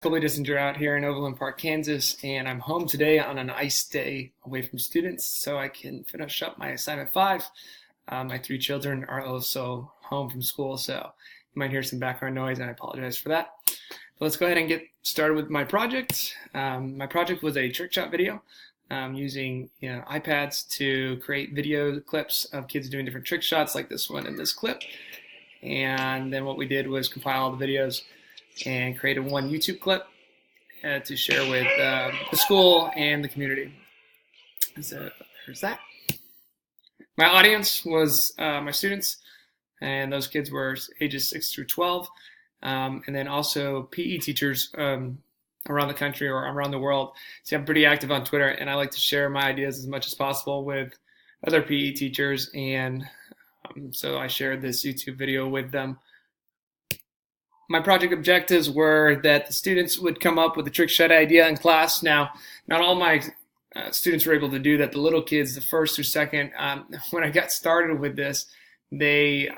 Colby Dissinger out here in Overland Park, Kansas, and I'm home today on an ice day away from students so I can finish up my assignment 5. My 3 children are also home from school, so you might hear some background noise, and I apologize for that. But let's go ahead and get started with my project. My project was a trick shot video using iPads to create video clips of kids doing different trick shots like this one and this clip. And then what we did was compile all the videos and created one YouTube clip to share with the school and the community. So there's that. My audience was my students, and those kids were ages 6 through 12, and then also PE teachers around the country or around the world. See, I'm pretty active on Twitter, and I like to share my ideas as much as possible with other PE teachers, and so I shared this YouTube video with them. My project objectives were that the students would come up with a trick shot idea in class. Now, not all my students were able to do that. The little kids, the first or second, when I got started with this, they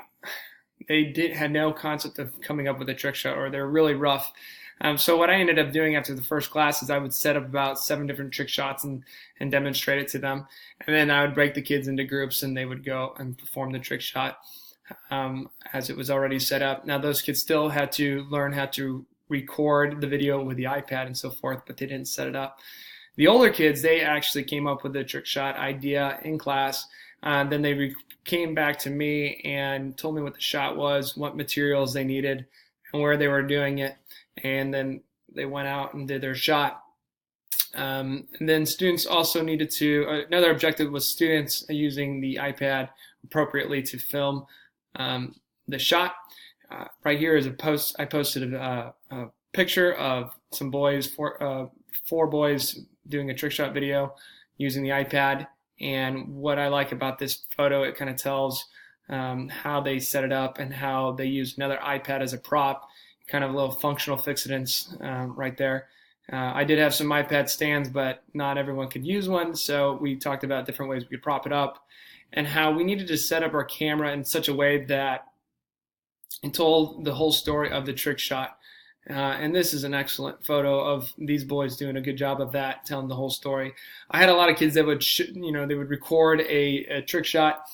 had no concept of coming up with a trick shot, or they're really rough. So what I ended up doing after the first class is I would set up about 7 different trick shots and demonstrate it to them. And then I would break the kids into groups, and they would go and perform the trick shot as it was already set up. Now, those kids still had to learn how to record the video with the iPad and so forth, but they didn't set it up. The older kids, they actually came up with the trick shot idea in class. Then they came back to me and told me what the shot was, what materials they needed, and where they were doing it. And then they went out and did their shot. And then students also needed to, another objective was students using the iPad appropriately to film the shot. Right here is a post. I posted a picture of some boys, four boys doing a trick shot video using the iPad. And what I like about this photo, it kind of tells how they set it up and how they used another iPad as a prop, kind of a little functional fixedness right there. I did have some iPad stands, but not everyone could use one. So we talked about different ways we could prop it up, and how we needed to set up our camera in such a way that it told the whole story of the trick shot. And this is an excellent photo of these boys doing a good job of that, telling the whole story. I had a lot of kids that would, they would record a trick shot,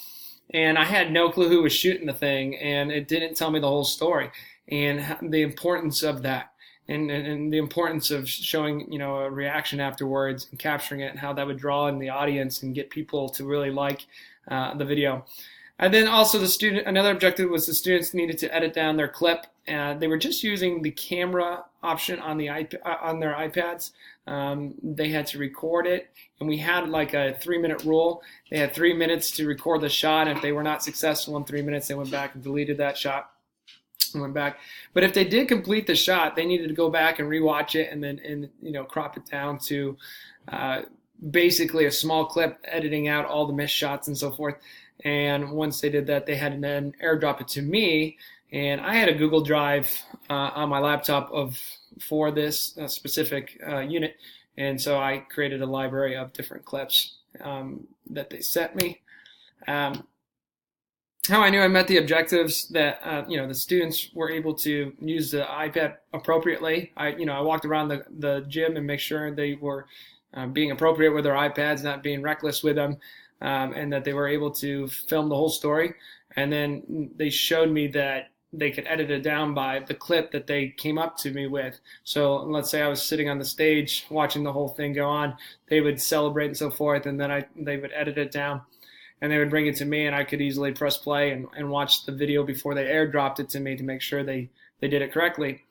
and I had no clue who was shooting the thing, and it didn't tell me the whole story and the importance of that. And the importance of showing, a reaction afterwards and capturing it, and how that would draw in the audience and get people to really like the video. And then also another objective was the students needed to edit down their clip. They were just using the camera option on on their iPads. They had to record it, and we had like a 3-minute rule. They had 3 minutes to record the shot. If they were not successful in 3 minutes, they went back and deleted that shot and went back. But if they did complete the shot, they needed to go back and rewatch it and crop it down to basically a small clip, editing out all the missed shots and so forth. And once they did that, they had to then airdrop it to me. And I had a Google Drive on my laptop for this specific unit. And so I created a library of different clips that they sent me. How I knew I met the objectives, that the students were able to use the iPad appropriately. I walked around the gym and make sure they were being appropriate with their iPads, not being reckless with them, and that they were able to film the whole story. And then they showed me that they could edit it down by the clip that they came up to me with. So let's say I was sitting on the stage watching the whole thing go on, they would celebrate and so forth, and then they would edit it down. And they would bring it to me, and I could easily press play and watch the video before they airdropped it to me to make sure they did it correctly.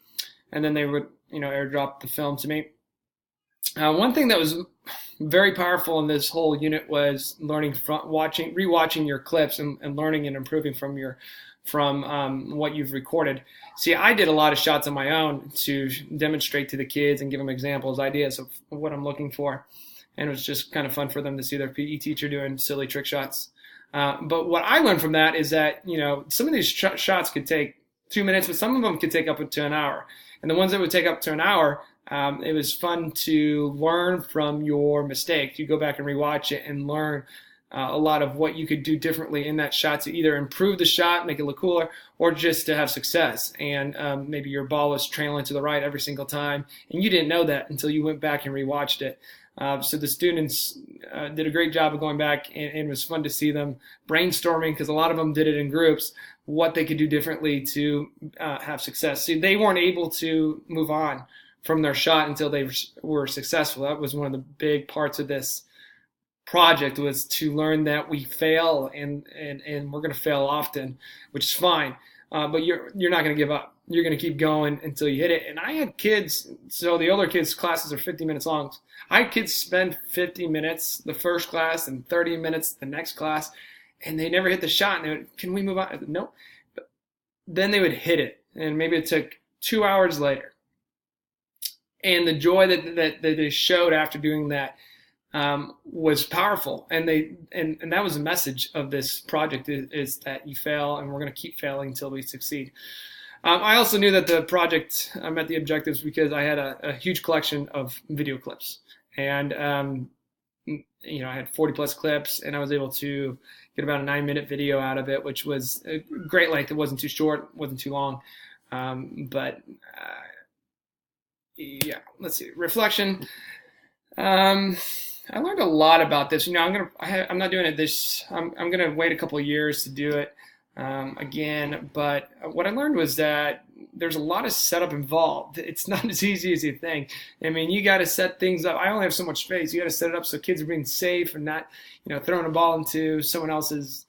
And then they would, airdrop the film to me. One thing that was very powerful in this whole unit was learning from rewatching your clips and learning and improving from what you've recorded. See, I did a lot of shots on my own to demonstrate to the kids and give them examples, ideas of what I'm looking for. And it was just kind of fun for them to see their PE teacher doing silly trick shots. But what I learned from that is that, some of these shots could take 2 minutes, but some of them could take up to an hour. And the ones that would take up to an hour, it was fun to learn from your mistakes. You go back and rewatch it and learn a lot of what you could do differently in that shot to either improve the shot, make it look cooler, or just to have success. And maybe your ball was trailing to the right every single time, and you didn't know that until you went back and rewatched it. So the students did a great job of going back, and it was fun to see them brainstorming, because a lot of them did it in groups, what they could do differently to have success. See, they weren't able to move on from their shot until they were successful. That was one of the big parts of this project, was to learn that we fail, and we're going to fail often, which is fine. But you're not going to give up. You're going to keep going until you hit it. And I had kids, so the older kids' classes are 50 minutes long. I had kids spend 50 minutes the first class and 30 minutes the next class, and they never hit the shot. And they would, can we move on? Nope. But then they would hit it, and maybe it took 2 hours later. And the joy that they showed after doing that was powerful, and that was the message of this project, is that you fail, and we're going to keep failing until we succeed. I also knew that the project met the objectives because I had a huge collection of video clips, and I had 40 plus clips, and I was able to get about a 9-minute video out of it, which was a great length. It wasn't too short, wasn't too long, but yeah. Let's see, reflection. I learned a lot about this. I'm not doing it this. I'm gonna wait a couple of years to do it again. But what I learned was that there's a lot of setup involved. It's not as easy as you think. I mean, you got to set things up. I only have so much space. You got to set it up so kids are being safe and not, throwing a ball into someone else's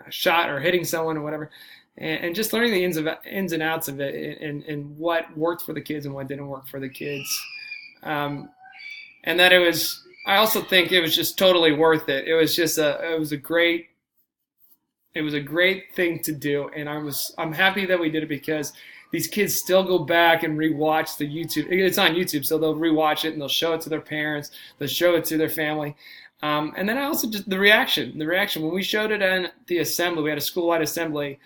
shot or hitting someone or whatever. And just learning the ins and outs of it, and what worked for the kids and what didn't work for the kids. And that I also think it was just totally worth it. It was a great thing to do, and I'm happy that we did it, because these kids still go back and rewatch the YouTube. It's on YouTube, so they'll rewatch it and they'll show it to their parents, they'll show it to their family. And then I also just the reaction when we showed it in the assembly. We had a school-wide assembly.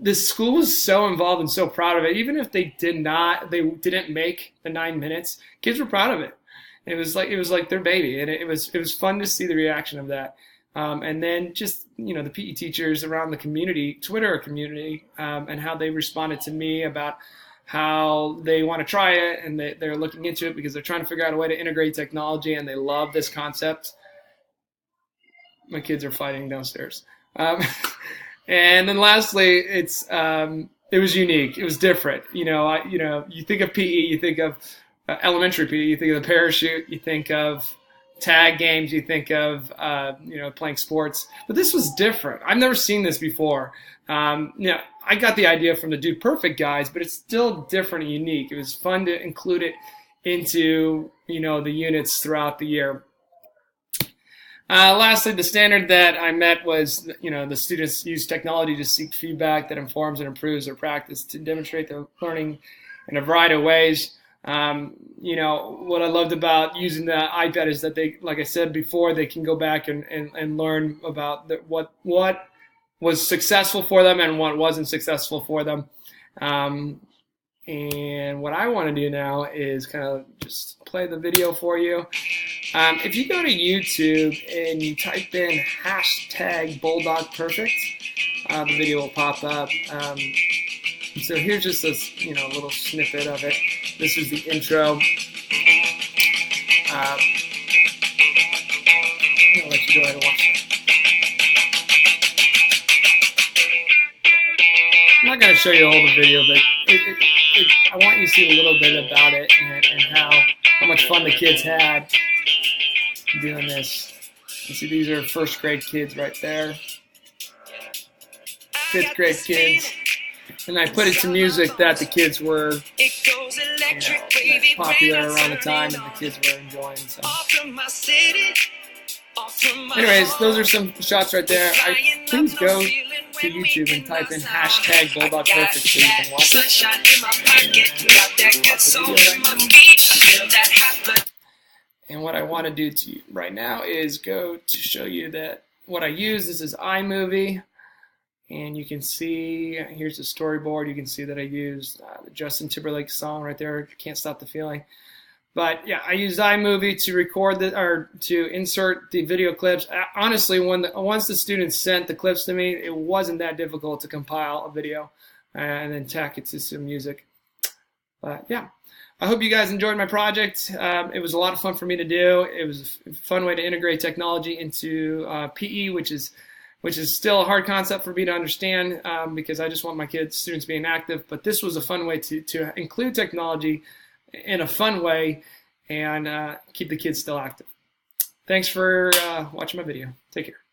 The school was so involved and so proud of it. Even if they didn't make the 9 minutes, kids were proud of it. It was like their baby, and it was fun to see the reaction of that. And then just the PE teachers around the community, Twitter community, and how they responded to me about how they want to try it, and they're looking into it because they're trying to figure out a way to integrate technology, and they love this concept. My kids are fighting downstairs. And then lastly, it was unique. It was different. You think of PE, you think of elementary PE, you think of the parachute, you think of tag games, you think of playing sports, but this was different. I've never seen this before. I got the idea from the Dude Perfect guys, but it's still different and unique. It was fun to include it into the units throughout the year. Lastly, the standard that I met was, the students use technology to seek feedback that informs and improves their practice, to demonstrate their learning in a variety of ways. What I loved about using the iPad is that they, like I said before, they can go back and learn about what was successful for them and what wasn't successful for them. And what I want to do now is kind of just play the video for you. If you go to YouTube and you type in #BulldogPerfect, the video will pop up. So here's just a little snippet of it. This is the intro. I'll let you go ahead and watch that. I'm not going to show you all the video, but I want you to see a little bit about it and how much fun the kids had doing this. You see, these are first grade kids right there. Fifth grade kids. And I put it to music that the kids were popular around the time and the kids were enjoying. So. Anyways, those are some shots right there. Please go to YouTube and type in #BulldogPerfect so you can watch it. And what I want to do to you right now is go to show you that what I use. This is iMovie. And you can see, here's the storyboard. You can see that I used the Justin Timberlake song right there, Can't Stop the Feeling. But yeah, I used iMovie to record or to insert the video clips. Honestly, once the students sent the clips to me, it wasn't that difficult to compile a video and then tack it to some music. But yeah, I hope you guys enjoyed my project. It was a lot of fun for me to do. It was a fun way to integrate technology into PE, which is still a hard concept for me to understand because I just want my students being active. But this was a fun way to include technology in a fun way and keep the kids still active. Thanks for watching my video. Take care.